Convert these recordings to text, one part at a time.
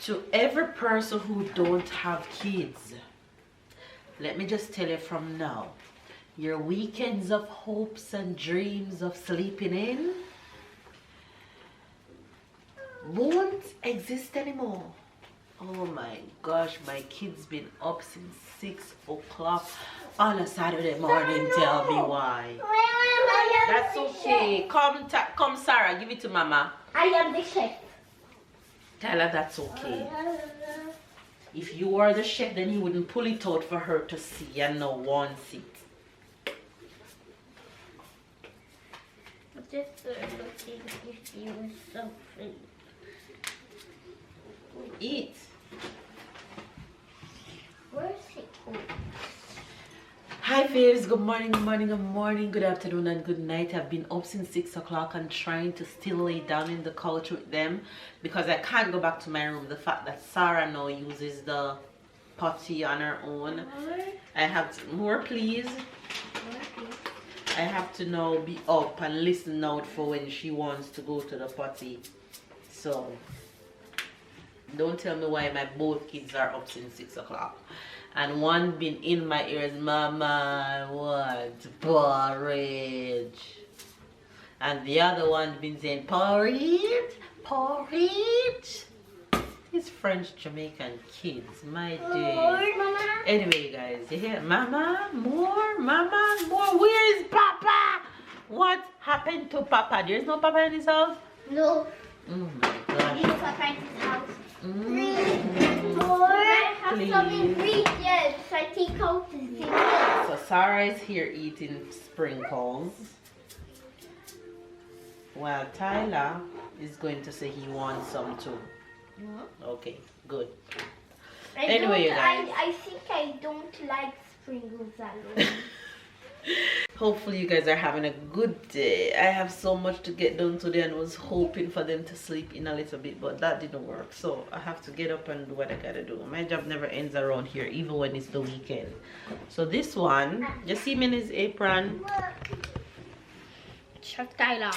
To every person who don't have kids, let me just tell you from now, your weekends of hopes and dreams of sleeping in won't exist anymore. Oh my gosh, my kids been up since 6 o'clock on a Saturday morning. Tell me why. That's okay. Come Sarah, give it to mama. I am the chef. Tyler, that's okay. If you were the chef, then he wouldn't pull it out for her to see and no one see it. Just looking if you was something. Eat. Where's it? Hi faves, good morning, good morning, good morning, good afternoon and good night. I've been up since 6 o'clock and trying to still lay down in the couch with them because I can't go back to my room. The fact that Sarah now uses the potty on her own. I have to, more please. I have to now be up and listen out for when she wants to go to the potty. So don't tell me why my both kids are up since 6 o'clock. And one been in my ears, Mama, what? Porridge. And the other one been saying, porridge, porridge. These French Jamaican kids, my days. Anyway, guys, you hear? Mama, more, Mama, more. Where is Papa? What happened to Papa? There's no Papa in this house? No. Oh my gosh. No Papa in this house. More. I have some ingredients. I take out the thing. So Sarah is here eating sprinkles, while Tyler is going to say he wants some too. Okay, good. Anyway, you guys. I think I don't like sprinkles alone. Hopefully you guys are having a good day. I have so much to get done today and was hoping for them to sleep in a little bit, but that didn't work. So I have to get up and do what I gotta do. My job never ends around here, even when it's the weekend. So this one, you see me in his apron. Chef Tyler.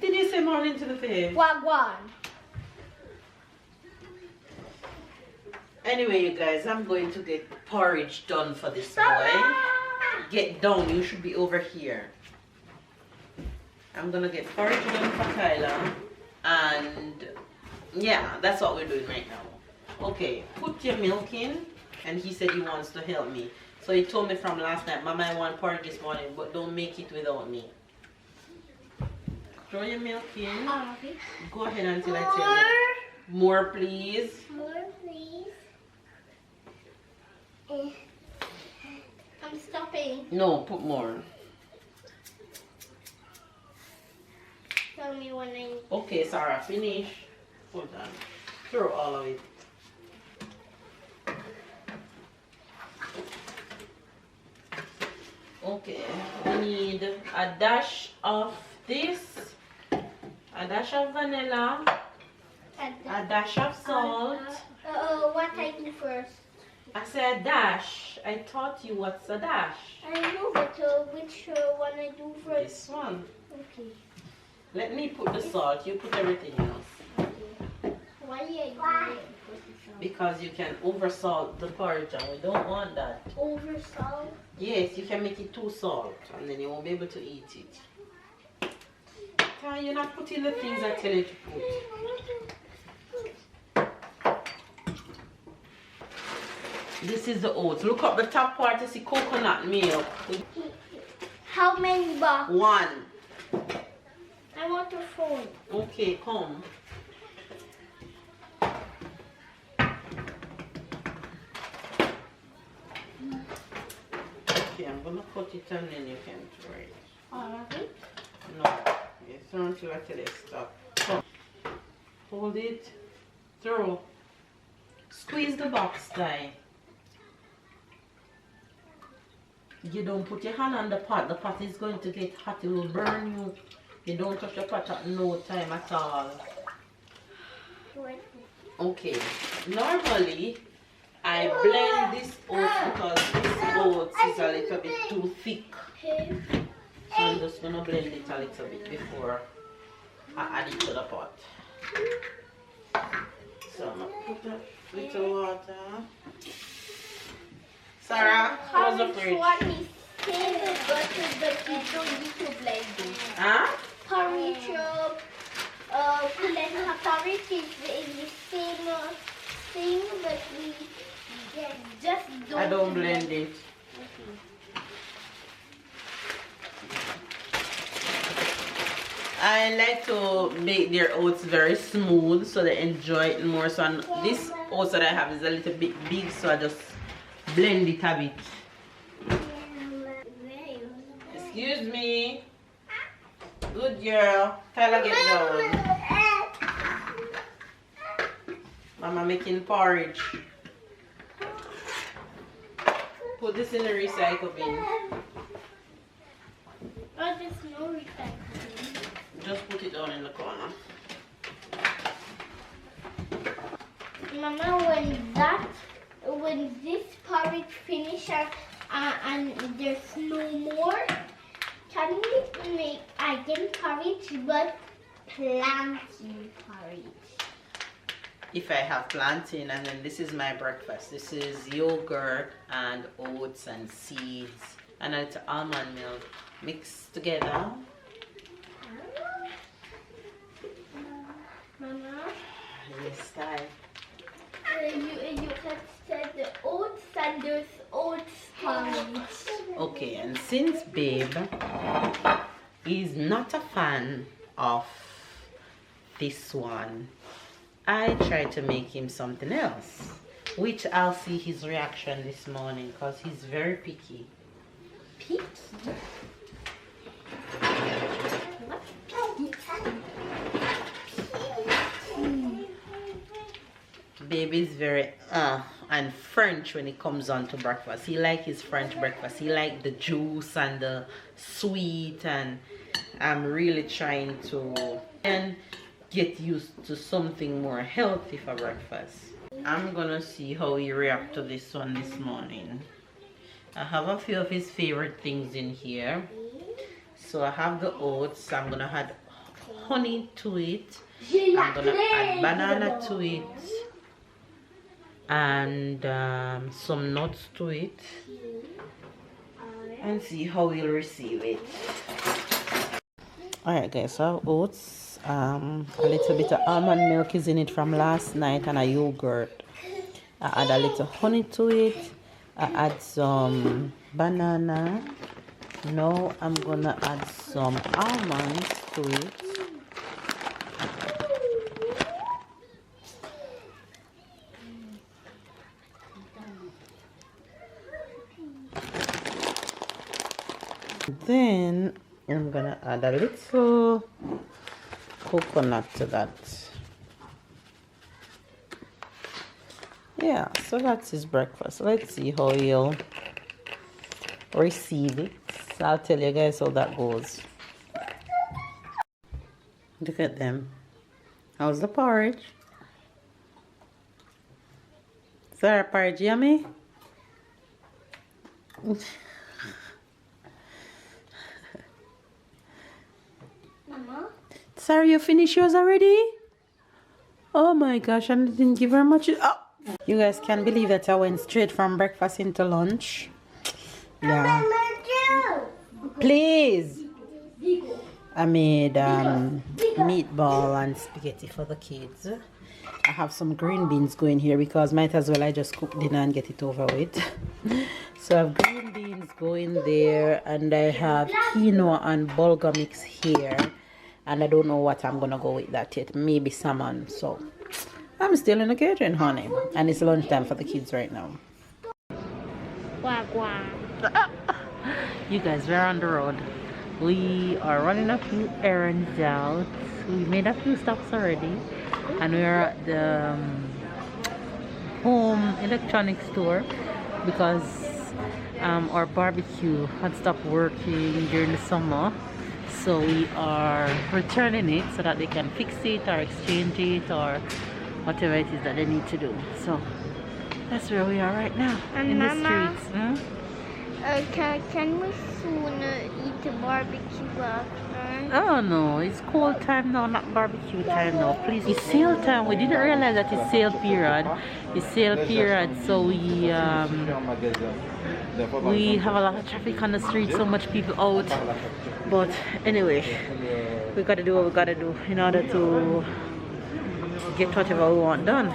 Did you say morning to the face? Wagwan. Anyway, you guys, I'm going to get porridge done for this boy. Get down, you should be over here. I'm gonna get porridge done for Tyler, and yeah, that's what we're doing right now. Okay, put your milk in, and he said he wants to help me. So he told me from last night, Mama, I want porridge this morning, but don't make it without me. Throw your milk in. Go ahead until I tell you. More, please. More, please. I'm stopping. No, put more. Tell me when I... Okay, Sarah, finish. Hold on. Throw all of it. Okay, we need a dash of this, a dash of vanilla, a dash of salt. What I do first? I said dash. I taught you what's a dash. I know, but which one I do first? This one. Okay. Let me put the salt. You put everything else. Okay. Why I do it? Because you can over salt the porridge and we don't want that. Over salt? Yes, you can make it too salt and then you won't be able to eat it. You're not putting the things I tell you to put. This is the oats. Look up the top part to see coconut milk. How many boxes? One. I want a phone. Okay, come. Okay, I'm gonna put it and then you can throw it. All of it? No, you throw until I tell you stop. Come. Hold it. Throw. Squeeze the box tie. You don't put your hand on the pot. The pot is going to get hot. It will burn you. You don't touch the pot at no time at all. Okay. Normally, I blend this oats because this oats is a little bit too thick. So I'm just going to blend it a little bit before I add it to the pot. So I'm gonna put a little water. Sarah, close the fridge. One is same butter, but you don't need to blend it. Huh? Porridge, porridge is in the same thing, but we just don't. I don't blend it. Okay. I like to make their oats very smooth so they enjoy it more. So this oats that I have is a little bit big, so I just blend it a bit. Excuse me. Good girl. Tyler, get down. Mama making porridge. Put this in the recycle bin. Oh, there's no recycling. Just put it down in the corner. Mama, when this porridge finishes and there's no more, can we make again porridge but plantain porridge? If I have plantain, and then this is my breakfast. This is yogurt and oats and seeds and a little almond milk mixed together. Mama, Yes, Ty. you can set the oats and there's oats porridge. Okay, and since Babe is not a fan of this one, I tried to make him something else, which I'll see his reaction this morning because he's very picky. Picky? Baby's very and French when it comes on to breakfast. He like his French breakfast. He like the juice and the sweet, and I'm really trying to get used to something more healthy for breakfast. I'm gonna see how he react to this one this morning. I have a few of his favorite things in here. So I have the oats. I'm gonna add honey to it. I'm gonna add banana to it and some nuts to it, and see how we'll receive it. Alright guys, so I have oats, a little bit of almond milk is in it from last night, and a yogurt. I add a little honey to it. I add some banana. Now I'm gonna add some almonds to it. Then I'm gonna add a little coconut to that. Yeah, so that's his breakfast. Let's see how he'll receive it. So I'll tell you guys how that goes. Look at them. How's the porridge? Sarah, porridge yummy? Mama? Sarah, you finished yours already? Oh my gosh, I didn't give her much. Oh. You guys can't believe that I went straight from breakfast into lunch. Yeah. Please. I made meatball and spaghetti for the kids. I have some green beans going here because might as well I just cook dinner and get it over with. So I have green beans going there, and I have quinoa and bulgur mix here, and I don't know what I'm gonna go with that yet. Maybe salmon. So I'm still in the kitchen, honey, and it's lunchtime for the kids right now. You guys, we're on the road. We are running a few errands out. We made a few stops already, and we're at the home electronics store because our barbecue had stopped working during the summer, so we are returning it so that they can fix it or exchange it or whatever it is that they need to do. So that's where we are right now, in the streets. Can we soon eat a barbecue after? Oh no, it's cold time now, not barbecue time now. Please, it's sale time. We didn't realize that it's sale period. It's sale period, so we have a lot of traffic on the street, so much people out. But anyway, we gotta do what we gotta do in order to get whatever we want done.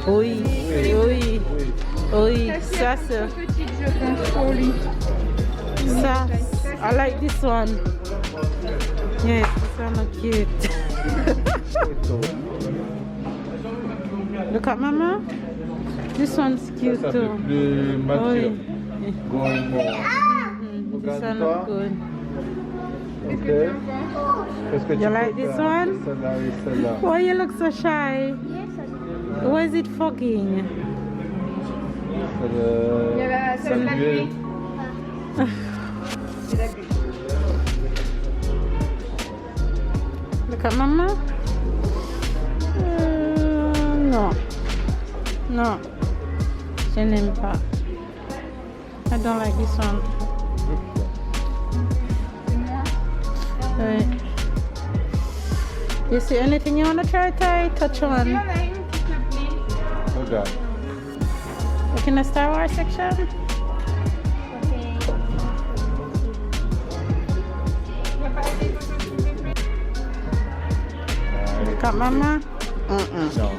Oui, oui, oui, ça c'est. Ça, I like this one. Yes, this one is cute. Look at Mama. This one's cute too. Oui. This one looks good. Okay. You like this one? Why you look so shy? Why is it fogging? Look at Mama. No. No. Je n'aime pas. I don't like this one. Right. You see anything you want to try, touch on? Okay. Look in the Star Wars section. Look at Mama. Non.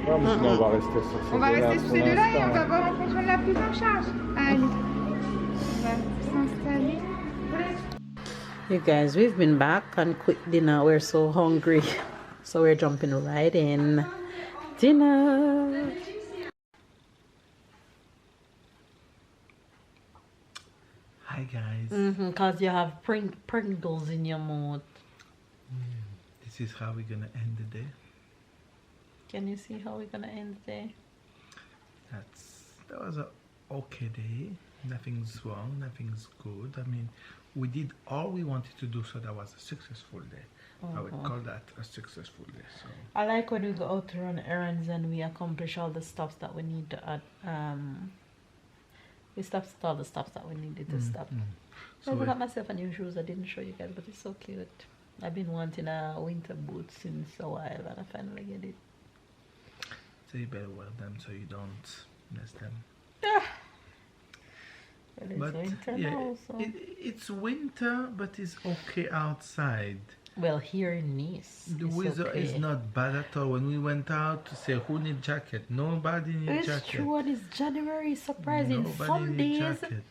Non, mais sinon, on va rester sur ces On va rester sur ces deux-là et on va l'instant. voir en fonction de la prise en charge. Allez, on va s'installer. You guys, we've been back on quick dinner. We're so hungry, so we're jumping right in. Dinner. Hi guys. Because you have Pringles in your mouth. This is how we're gonna end the day. Can you see how we're gonna end the day? That was a okay day. Nothing's wrong, nothing's good. I mean, we did all we wanted to do, so that was a successful day. I would call that a successful day. So I like when we go out to run errands and we accomplish all the stuff that we need to add. We stopped all the stuff that we needed to stop. So I got myself a new shoes. I didn't show you guys, but it's so cute. I've been wanting a winter boot since a while, and I finally get it. so you better wear them so you don't mess them. Well, it's But winter yeah, now, so. it's winter, but it's okay outside. Well, here in Nice, The it's weather okay. is not bad at all. When we went out to say who need jacket, nobody need It's jacket. true. And it's January. Surprising. Nobody Some need days. jacket.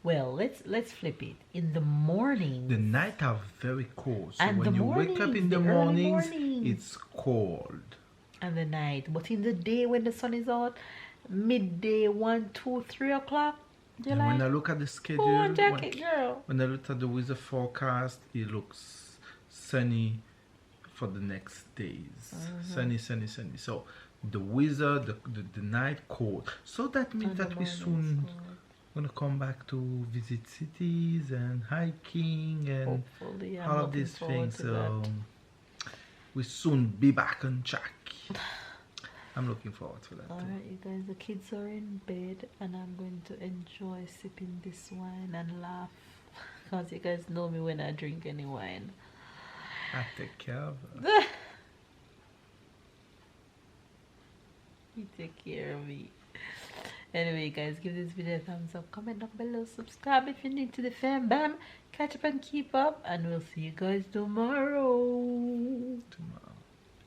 Well, let's flip it. In the morning. The night are very cold. So And when the you wake up in mornings, the the early mornings, mornings. it's cold. And the night, but in the day when the sun is out, midday, 1, 2, 3 o'clock. You And like? when I look at the schedule, Oh, jacket, girl. when I look at the weather forecast, it looks sunny for the next days. Sunny, sunny, sunny. So the weather, the night cold. So that means And the that we morning soon is cold. gonna come back to visit cities and hiking and Hopefully, I'm all of looking these forward things. to So that. we soon be back on track. I'm looking forward to that too. Alright, you guys, the kids are in bed and I'm going to enjoy sipping this wine and laugh. Because you guys know me when I drink any wine. I take care of her. You take care of me. Anyway, guys, give this video a thumbs up, comment down below, subscribe if you're new to the fam bam, catch up and keep up, and we'll see you guys tomorrow. Tomorrow.